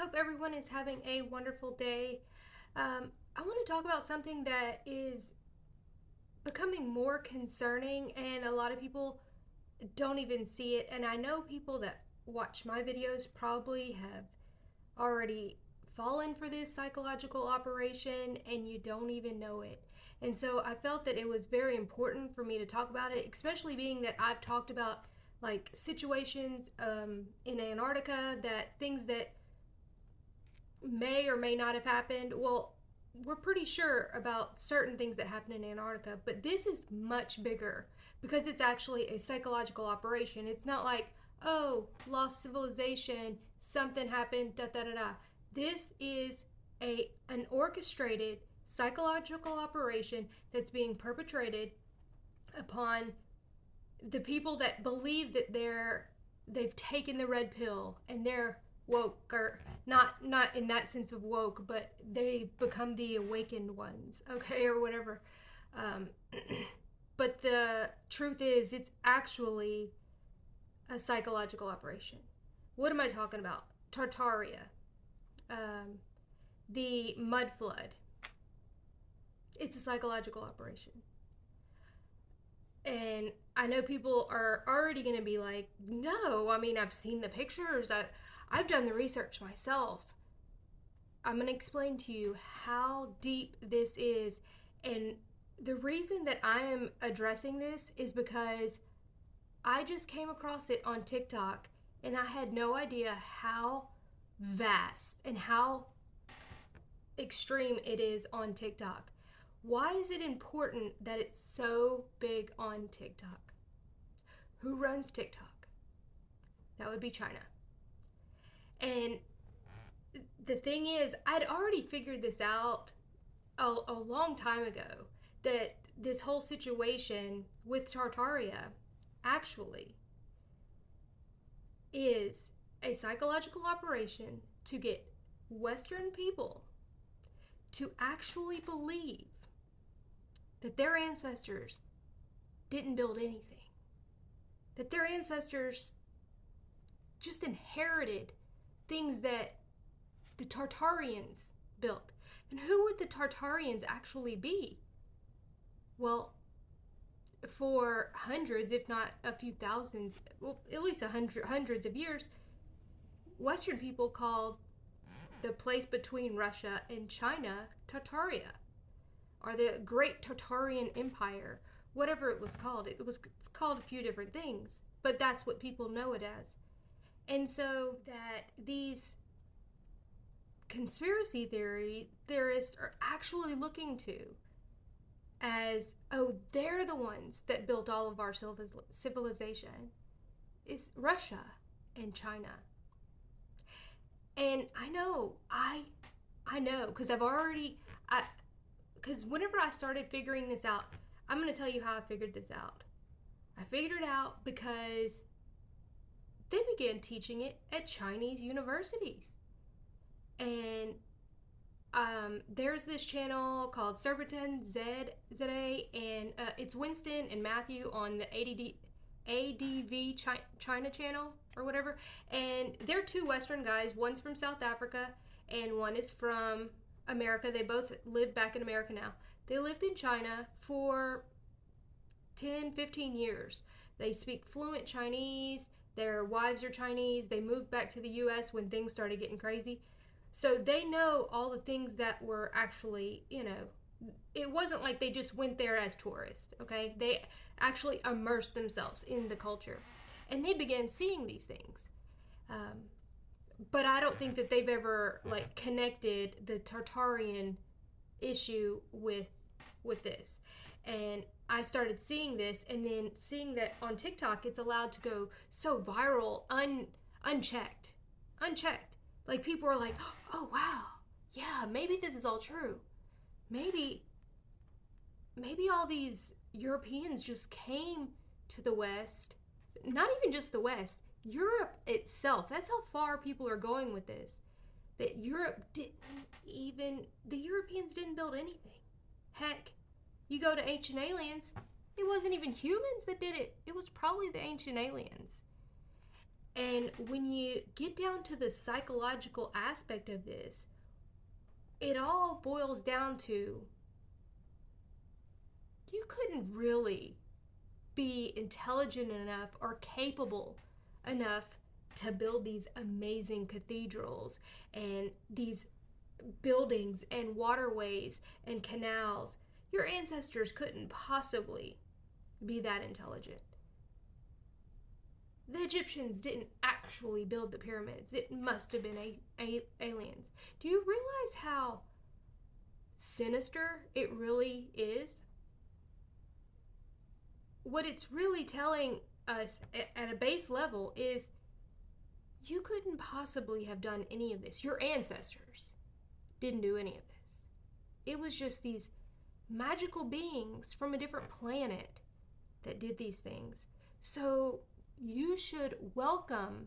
hope everyone is having a wonderful day. I want to talk about something that is becoming more concerning, and a lot of people don't even see it. And I know people that watch my videos probably have already fallen for this psychological operation, and you don't even know it. And so I felt that it was very important for me to talk about it, especially being that I've talked about like situations in Antarctica, that things that may or may not have happened. Well, we're pretty sure about certain things that happen in Antarctica, but this is much bigger because it's actually a psychological operation. It's not like, oh, lost civilization, something happened, da da da da. This is an orchestrated psychological operation that's being perpetrated upon the people that believe that they've taken the red pill and they're woke, or not in that sense of woke, but they become the awakened ones, okay, or whatever. But the truth is, it's actually a psychological operation. What am I talking about? Tartaria, the mud flood. It's a psychological operation. And I know people are already going to be like, no, I mean, I've seen the pictures. I've done the research myself. I'm going to explain to you how deep this is. And the reason that I am addressing this is because I just came across it on TikTok, and I had no idea how vast and how extreme it is on TikTok. Why is it important that it's so big on TikTok? Who runs TikTok? That would be China. And the thing is, I'd already figured this out a long time ago, that this whole situation with Tartaria actually is a psychological operation to get Western people to actually believe that their ancestors didn't build anything, that their ancestors just inherited things that the Tartarians built. And who would the Tartarians actually be? Well, for hundreds, if not a few thousands, well, at least hundreds of years, Western people called the place between Russia and China Tartaria, or the Great Tartarian Empire, whatever it was called. It's called a few different things, but that's what people know it as. And so that these conspiracy theorists are actually looking to as, oh, they're the ones that built all of our civilization, is Russia and China. And I know, because whenever I started figuring this out, I'm going to tell you how I figured this out. I figured it out because they began teaching it at Chinese universities. And there's this channel called Serpentine ZA, and it's Winston and Matthew on the ADV China channel or whatever. And they're two Western guys. One's from South Africa and one is from America. They both live back in America now. They lived in China for 10, 15 years. They speak fluent Chinese. Their wives are Chinese. They moved back to the US when things started getting crazy. So they know all the things that were actually, it wasn't like they just went there as tourists, okay? They actually immersed themselves in the culture. And they began seeing these things. But I don't think that they've ever, connected the Tartarian issue with this. And I started seeing this, and then seeing that on TikTok it's allowed to go so viral unchecked. Like, people are like, oh wow, yeah, maybe this is all true. Maybe all these Europeans just came to the West. Not even just the West, Europe itself. That's how far people are going with this. That the Europeans didn't build anything. Heck, you go to Ancient Aliens, it wasn't even humans that did it. It was probably the Ancient Aliens. And when you get down to the psychological aspect of this, it all boils down to you couldn't really be intelligent enough or capable enough to build these amazing cathedrals and these buildings and waterways and canals. Your ancestors couldn't possibly be that intelligent. The Egyptians didn't actually build the pyramids. It must have been aliens. Do you realize how sinister it really is? What it's really telling us at a base level is you couldn't possibly have done any of this. Your ancestors didn't do any of this. It was just these magical beings from a different planet that did these things. So you should welcome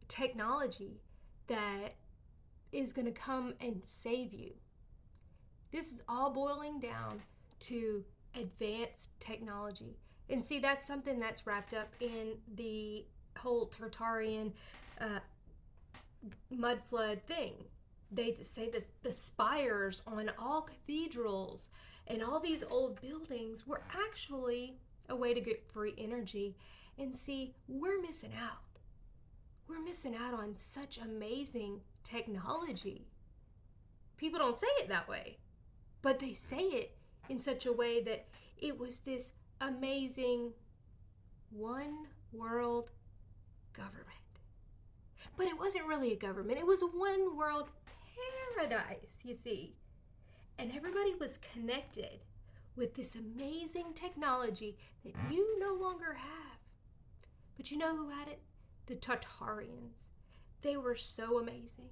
technology that is going to come and save you. This is all boiling down to advanced technology. And see, that's something that's wrapped up in the whole Tartarian mud flood thing. They say that the spires on all cathedrals and all these old buildings were actually a way to get free energy. And see, we're missing out. We're missing out on such amazing technology. People don't say it that way, but they say it in such a way that it was this amazing one world government. But it wasn't really a government. It was a one world paradise, you see. And everybody was connected with this amazing technology that you no longer have. But you know who had it? The Tartarians. They were so amazing.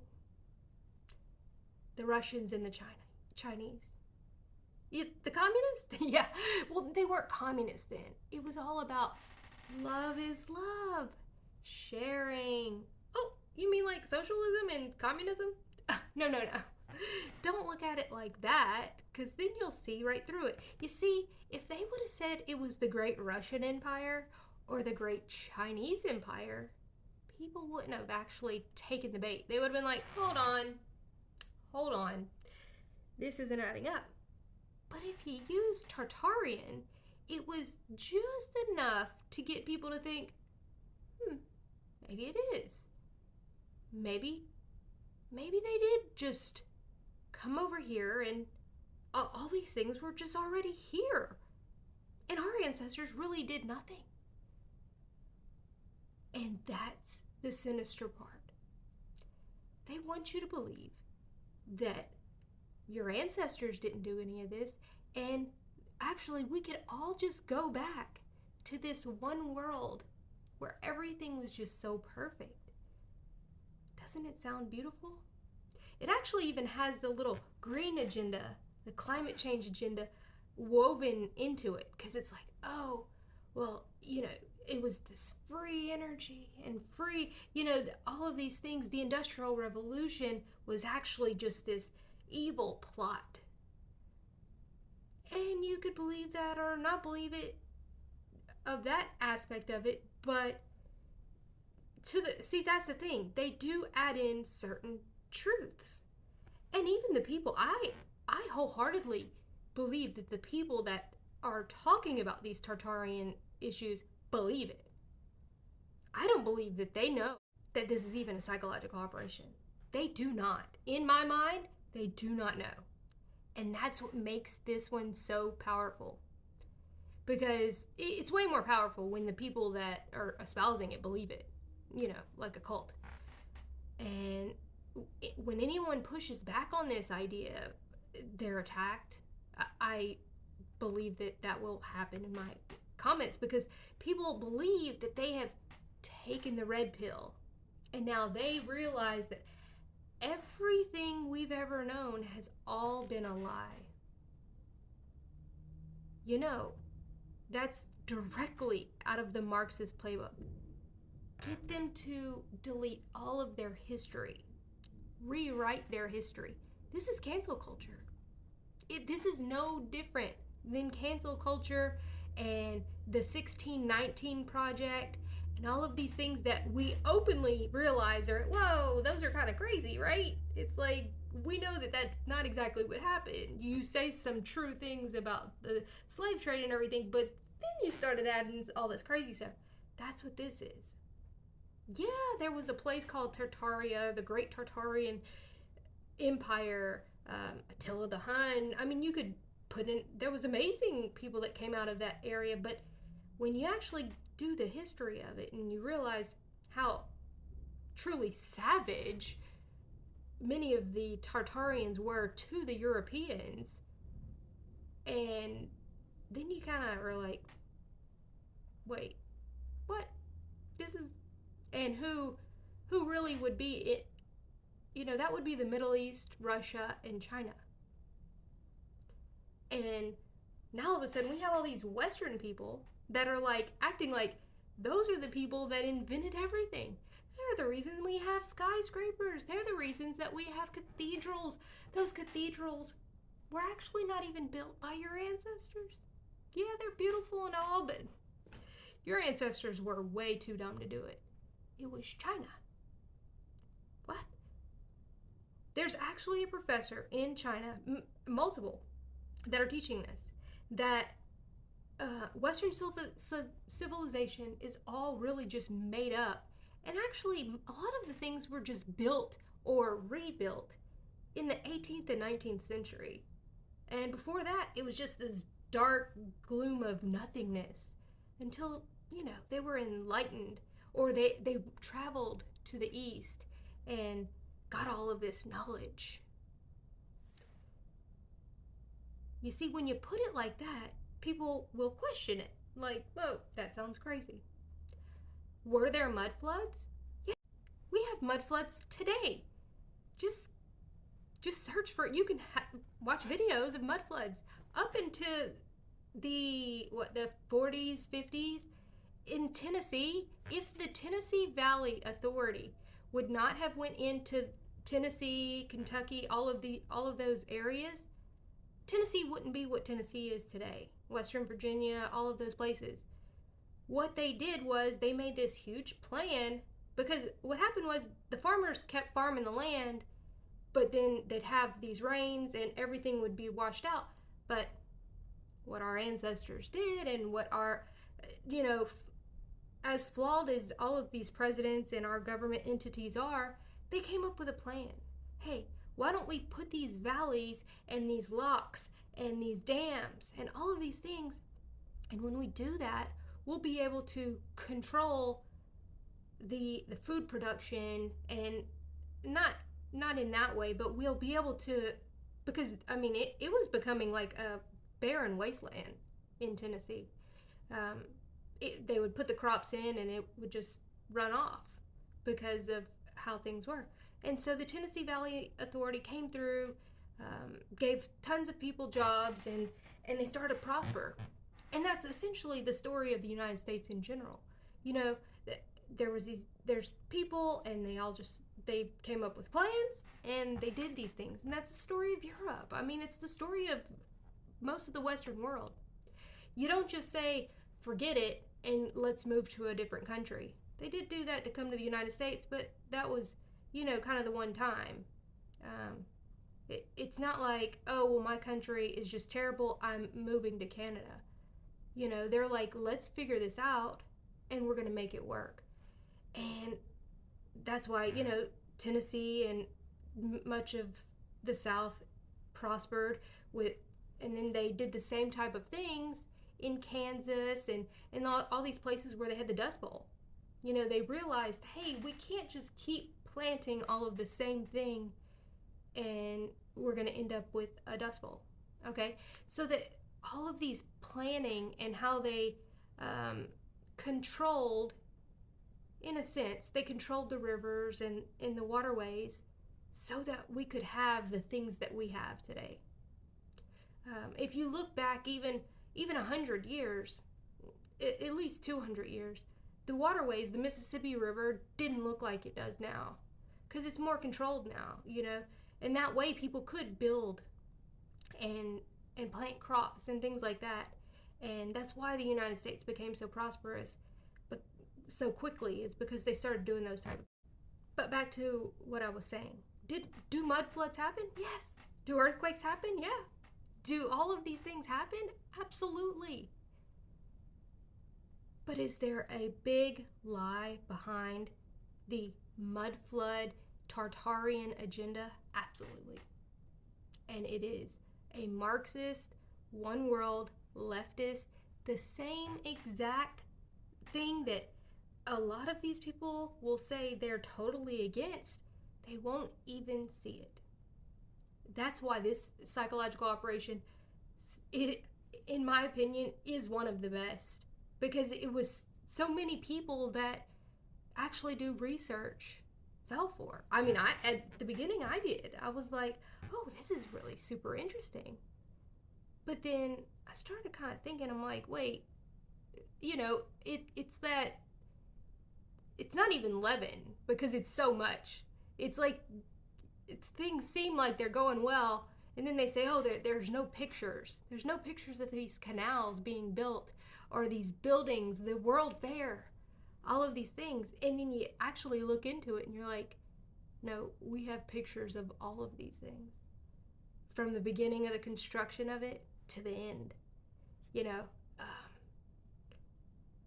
The Russians and the Chinese. The communists? Yeah. Well, they weren't communists then. It was all about love is love. Sharing. Oh, you mean like socialism and communism? No. Don't look at it like that, because then you'll see right through it. You see, if they would have said it was the Great Russian Empire or the Great Chinese Empire, people wouldn't have actually taken the bait. They would have been like, hold on. This isn't adding up. But if you use Tartarian, it was just enough to get people to think, maybe it is. Maybe they did just come over here and all these things were just already here. And our ancestors really did nothing. And that's the sinister part. They want you to believe that your ancestors didn't do any of this, and actually we could all just go back to this one world where everything was just so perfect. Doesn't it sound beautiful? It actually even has the little green agenda, the climate change agenda woven into it, because it's like, oh, well, it was this free energy and free, all of these things. The Industrial Revolution was actually just this evil plot. And you could believe that or not believe it, of that aspect of it, but see, that's the thing. They do add in certain truths. And even the people, I wholeheartedly believe that the people that are talking about these Tartarian issues believe it. I don't believe that they know that this is even a psychological operation. They do not. In my mind, they do not know. And that's what makes this one so powerful. Because it's way more powerful when the people that are espousing it believe it, like a cult. And when anyone pushes back on this idea, they're attacked. I believe that will happen in my comments, because people believe that they have taken the red pill, and now they realize that everything we've ever known has all been a lie. That's directly out of the Marxist playbook. Get them to delete all of their history, rewrite their history. This is cancel culture. This is no different than cancel culture and the 1619 Project and all of these things that we openly realize are, whoa, those are kind of crazy, right? It's like, we know that that's not exactly what happened. You say some true things about the slave trade and everything, but then you started adding all this crazy stuff. That's what this is. Yeah, there was a place called Tartaria, the Great Tartarian Empire, Attila the Hun. I mean, you could put in, there was amazing people that came out of that area, but when you actually do the history of it and you realize how truly savage many of the Tartarians were to the Europeans, and then you kind of are like, wait, what? This is, and who really would be it? You know, that would be the Middle East, Russia, and China. And now all of a sudden we have all these Western people that are like acting like those are the people that invented everything. They're the reason we have skyscrapers. They're the reasons that we have cathedrals. Those cathedrals were actually not even built by your ancestors. Yeah, they're beautiful and all, but your ancestors were way too dumb to do it. It was China. What? There's actually a professor in China, multiple, that are teaching this, that Western civilization is all really just made up. And actually, a lot of the things were just built or rebuilt in the 18th and 19th century. And before that, it was just this dark gloom of nothingness until, you know, they were enlightened, or they traveled to the east and got all of this knowledge. You see, when you put it like that, people will question it. Like, whoa, that sounds crazy. Were there mud floods? Yeah, we have mud floods today. Just search for it. You can watch videos of mud floods up into the 40s, 50s in Tennessee. If the Tennessee Valley Authority would not have went into Tennessee, Kentucky, all of those areas, Tennessee wouldn't be what Tennessee is today. Western Virginia, all of those places. What they did was they made this huge plan, because what happened was the farmers kept farming the land, but then they'd have these rains and everything would be washed out. But what our ancestors did, and what our, you know, as flawed as all of these presidents and our government entities are, they came up with a plan. Hey, why don't we put these valleys and these locks and these dams and all of these things, and when we do that, we'll be able to control the food production, and not in that way, but we'll be able to, because I mean it was becoming like a barren wasteland in Tennessee. They would put the crops in and it would just run off because of how things were. And so the Tennessee Valley Authority came through, gave tons of people jobs, and they started to prosper. And that's essentially the story of the United States in general. You know, there's people, and they came up with plans, and they did these things. And that's the story of Europe. I mean, it's the story of most of the Western world. You don't just say, forget it, and let's move to a different country. They did do that to come to the United States, but that was, you know, kind of the one time. It's not like, oh, well, my country is just terrible, I'm moving to Canada. You know, they're like, let's figure this out, and we're going to make it work. And that's why, you know, Tennessee and much of the South prospered with, and then they did the same type of things in Kansas and all these places where they had the Dust Bowl. You know, they realized, hey, we can't just keep planting all of the same thing and we're going to end up with a Dust Bowl. Okay? So that all of these planning and how they controlled, in a sense, they controlled the rivers and the waterways so that we could have the things that we have today. If you look back even 100 years, at least 200 years, the waterways, the Mississippi River didn't look like it does now, because it's more controlled now, you know, and that way people could build and plant crops and things like that. And that's why the United States became so prosperous. But so quickly is because they started doing those type of. But back to what I was saying. Do mud floods happen? Yes. Do earthquakes happen? Yeah. Do all of these things happen? Absolutely. But is there a big lie behind the mud flood Tartarian agenda? Absolutely. And it is a Marxist, one world, leftist, the same exact thing that a lot of these people will say they're totally against. They won't even see it. That's why this psychological operation, in my opinion, is one of the best. Because it was so many people that actually do research fell for. I mean, at the beginning I did. I was like, oh, this is really super interesting. But then I started kind of thinking, I'm like, wait, it's that, it's not even 11 because it's so much. It's like, things seem like they're going well, and then they say, oh, there's no pictures. There's no pictures of these canals being built or these buildings, the World Fair, all of these things. And then you actually look into it and you're like, no, we have pictures of all of these things from the beginning of the construction of it to the end,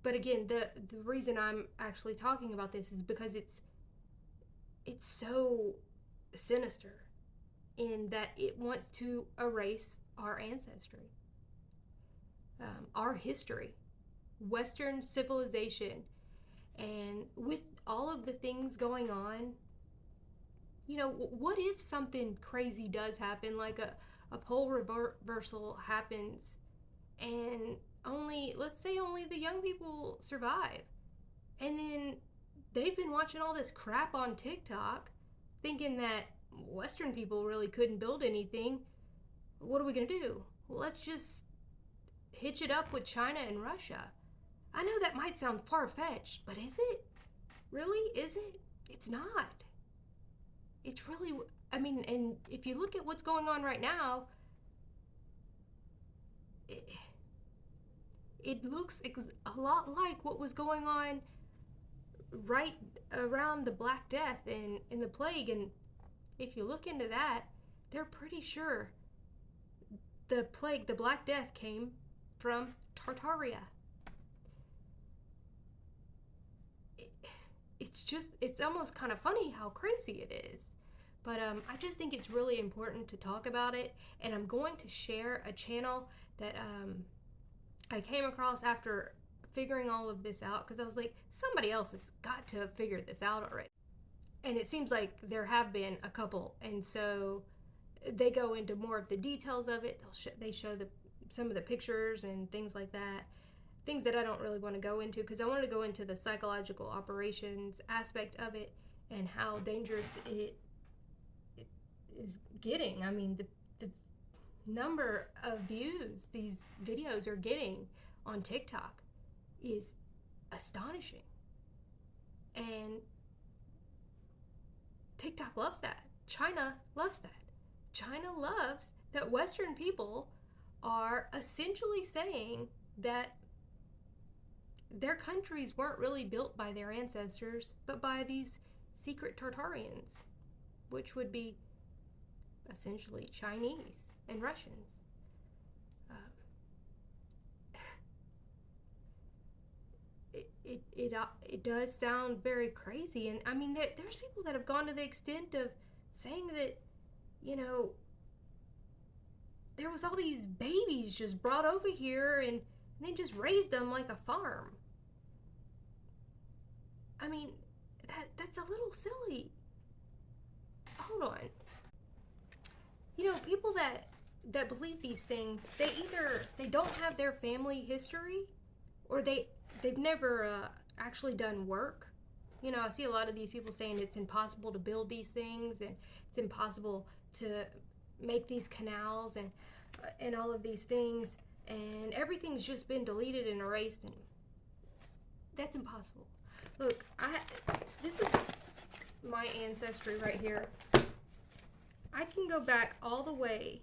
But again, the reason I'm actually talking about this is because it's so sinister in that it wants to erase our ancestry, our history, Western civilization. And with all of the things going on, what if something crazy does happen, like a pole reversal happens, and let's say only the young people survive, and then they've been watching all this crap on TikTok thinking that Western people really couldn't build anything. What are we gonna do? Well, let's just hitch it up with China and Russia. I know that might sound far-fetched, but is it? Really? Is it? It's not. It's really, and if you look at what's going on right now, it looks a lot like what was going on right around the Black Death and the plague. And if you look into that, they're pretty sure the plague, the Black Death, came from Tartaria. It's almost kind of funny how crazy it is. But I just think it's really important to talk about it. And I'm going to share a channel that I came across after figuring all of this out, because I was like, somebody else has got to have figured this out already. And it seems like there have been a couple, and so they go into more of the details of it. They show some of the pictures and things like that, things that I don't really want to go into, because I wanted to go into the psychological operations aspect of it and how dangerous it is getting. I mean, the number of views these videos are getting on TikTok is astonishing. And TikTok loves that. China loves that. China loves that Western people are essentially saying that their countries weren't really built by their ancestors, but by these secret Tartarians, which would be essentially Chinese and Russians. It does sound very crazy, and I mean, there's people that have gone to the extent of saying that, there was all these babies just brought over here and they just raised them like a farm. I mean, that's a little silly. Hold on. People that believe these things, they don't have their family history, or they've never actually done work. I see a lot of these people saying it's impossible to build these things, and it's impossible to make these canals and all of these things, and everything's just been deleted and erased, and that's impossible. Look, this is my ancestry right here. I can go back all the way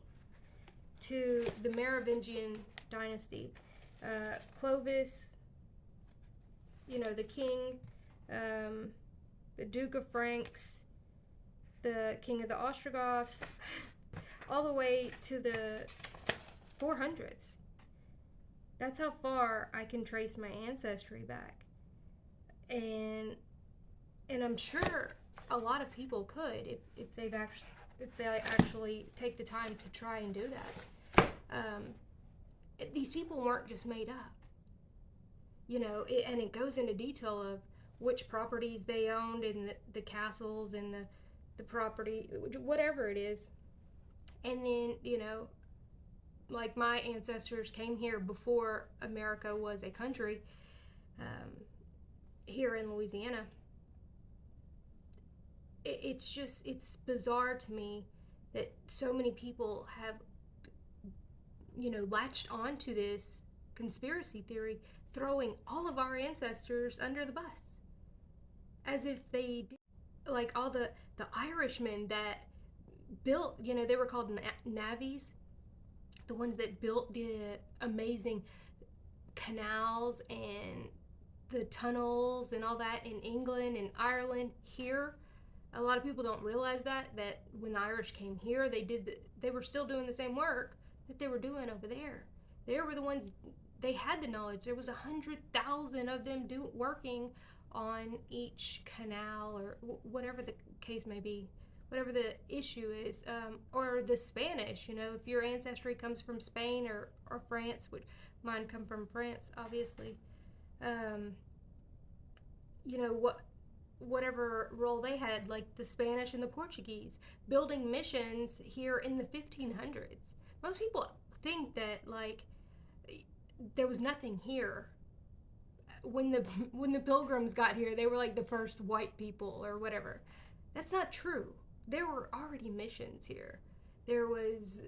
to the Merovingian dynasty. Clovis, the king, the Duke of Franks, the king of the Ostrogoths, all the way to the 400s. That's how far I can trace my ancestry back. And I'm sure a lot of people could if they actually take the time to try and do that. These people weren't just made up. And it goes into detail of which properties they owned and the castles and the property, whatever it is. And then, like my ancestors came here before America was a country, here in Louisiana. It's bizarre to me that so many people have, latched onto this conspiracy theory, throwing all of our ancestors under the bus. As if they did. Like all the Irishmen that built, they were called navvies, the ones that built the amazing canals and the tunnels and all that in England and Ireland. Here, a lot of people don't realize that when the Irish came here, they were still doing the same work that they were doing over there. They were the ones, they had the knowledge. There was 100,000 of them working on each canal, or whatever the case may be, whatever the issue is, or the Spanish. If your ancestry comes from Spain or France, which mine come from France, obviously, whatever role they had, like the Spanish and the Portuguese, building missions here in the 1500s. Most people think that there was nothing here. When the Pilgrims got here, they were like the first white people or whatever. That's not true. There were already missions here. There was,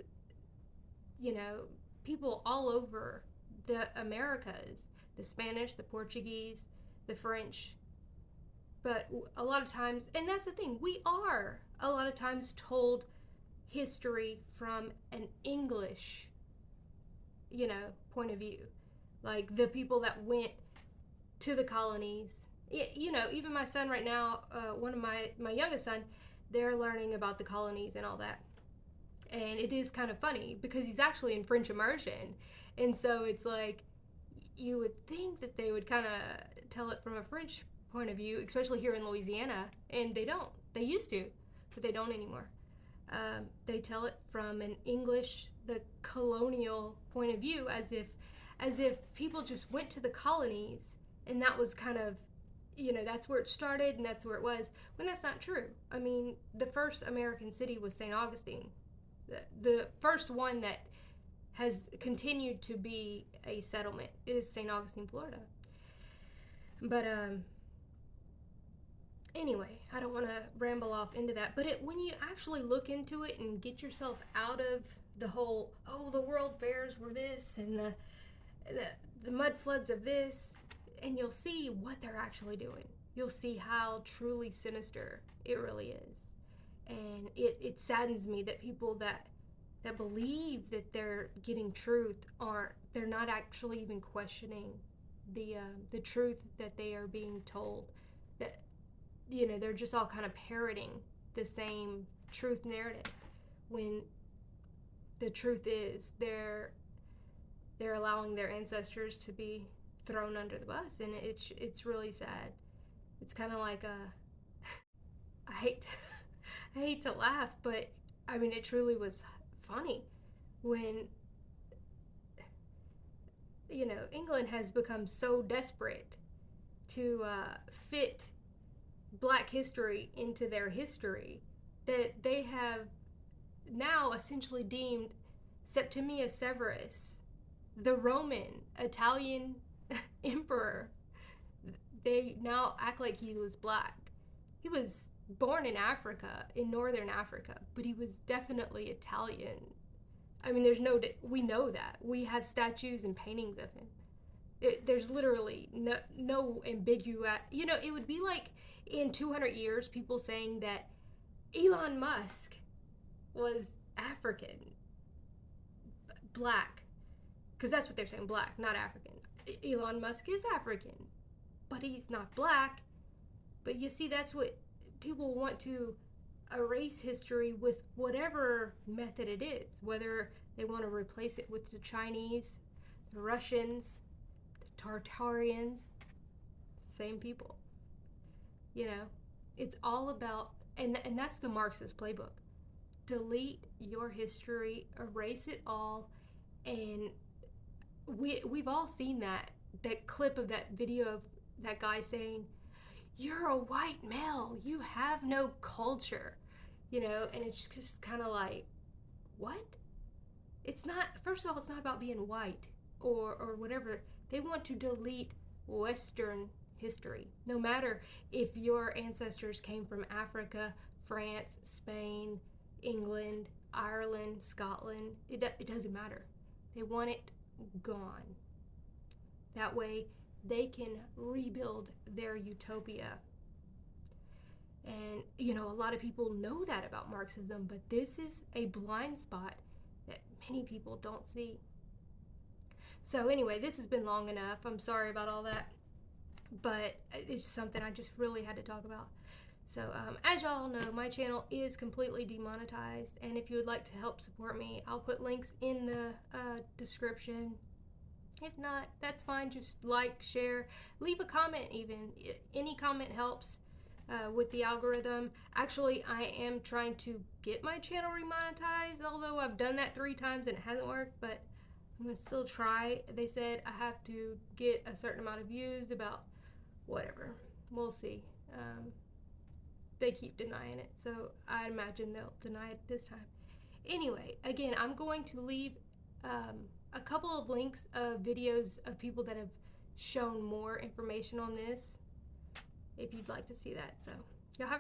people all over the Americas, the Spanish, the Portuguese, the French. But a lot of times, and that's the thing, we are a lot of times told history from an English, point of view. Like the people that went to the colonies. Even my son right now, one of my youngest son, they're learning about the colonies and all that. And it is kind of funny because he's actually in French immersion. And so it's like, you would think that they would kind of tell it from a French point of view, especially here in Louisiana. And they don't. They used to, but they don't anymore. They tell it from an English, the colonial point of view, as if people just went to the colonies and that was kind of, that's where it started and that's where it was, when that's not true. I mean, the first American city was St. Augustine. The first one that has continued to be a settlement is St. Augustine, Florida. But anyway, I don't want to ramble off into that. But when you actually look into it and get yourself out of the whole, the world fairs were this and the mud floods of this, and you'll see what they're actually doing. You'll see how truly sinister it really is. And it saddens me that people that believe that they're getting truth they're not actually even questioning the truth that they are being told. That they're just all kind of parroting the same truth narrative, when the truth is they're allowing their ancestors to be thrown under the bus, and it's really sad. It's kind of like I hate to laugh, but I mean it truly was funny when England has become so desperate to fit Black history into their history that they have now essentially deemed Septimius Severus, the Roman Italian emperor, they now act like he was Black. He was born in Africa, in northern Africa, but he was definitely Italian. I mean, we know that. We have statues and paintings of him. There's literally no ambiguity. It would be like in 200 years, people saying that Elon Musk was African, Black, because that's what they're saying, Black, not African. Elon Musk is African. but he's not black. But you see, that's what people want to erase history with, whatever method it is, whether they want to replace it with the Chinese, the Russians, the Tartarians, same people. You know, it's all about, and that's the Marxist playbook. Delete your history, erase it all, and we've all seen that clip of that video of that guy saying, "You're a white male, you have no culture," you know, and it's just kind of like, what? It's not, first of all, it's not about being white or whatever. They want to delete Western history, no matter if your ancestors came from Africa, France, Spain, England, Ireland, Scotland. It doesn't matter. They want it gone. That way they can rebuild their utopia. And, you know, a lot of people know that about Marxism, but this is a blind spot that many people don't see. So anyway, this has been long enough. I'm sorry about all that, but it's something I just really had to talk about. So as y'all know, my channel is completely demonetized, and if you would like to help support me, I'll put links in the description. If not, that's fine. Just like, share, leave a comment even. Any comment helps with the algorithm. Actually, I am trying to get my channel remonetized, although I've done that 3 times and it hasn't worked, but I'm going to still try. They said I have to get a certain amount of views, about whatever. We'll see. They keep denying it, so I imagine they'll deny it this time. Anyway, again, I'm going to leave a couple of links of videos of people that have shown more information on this, if you'd like to see that. So y'all have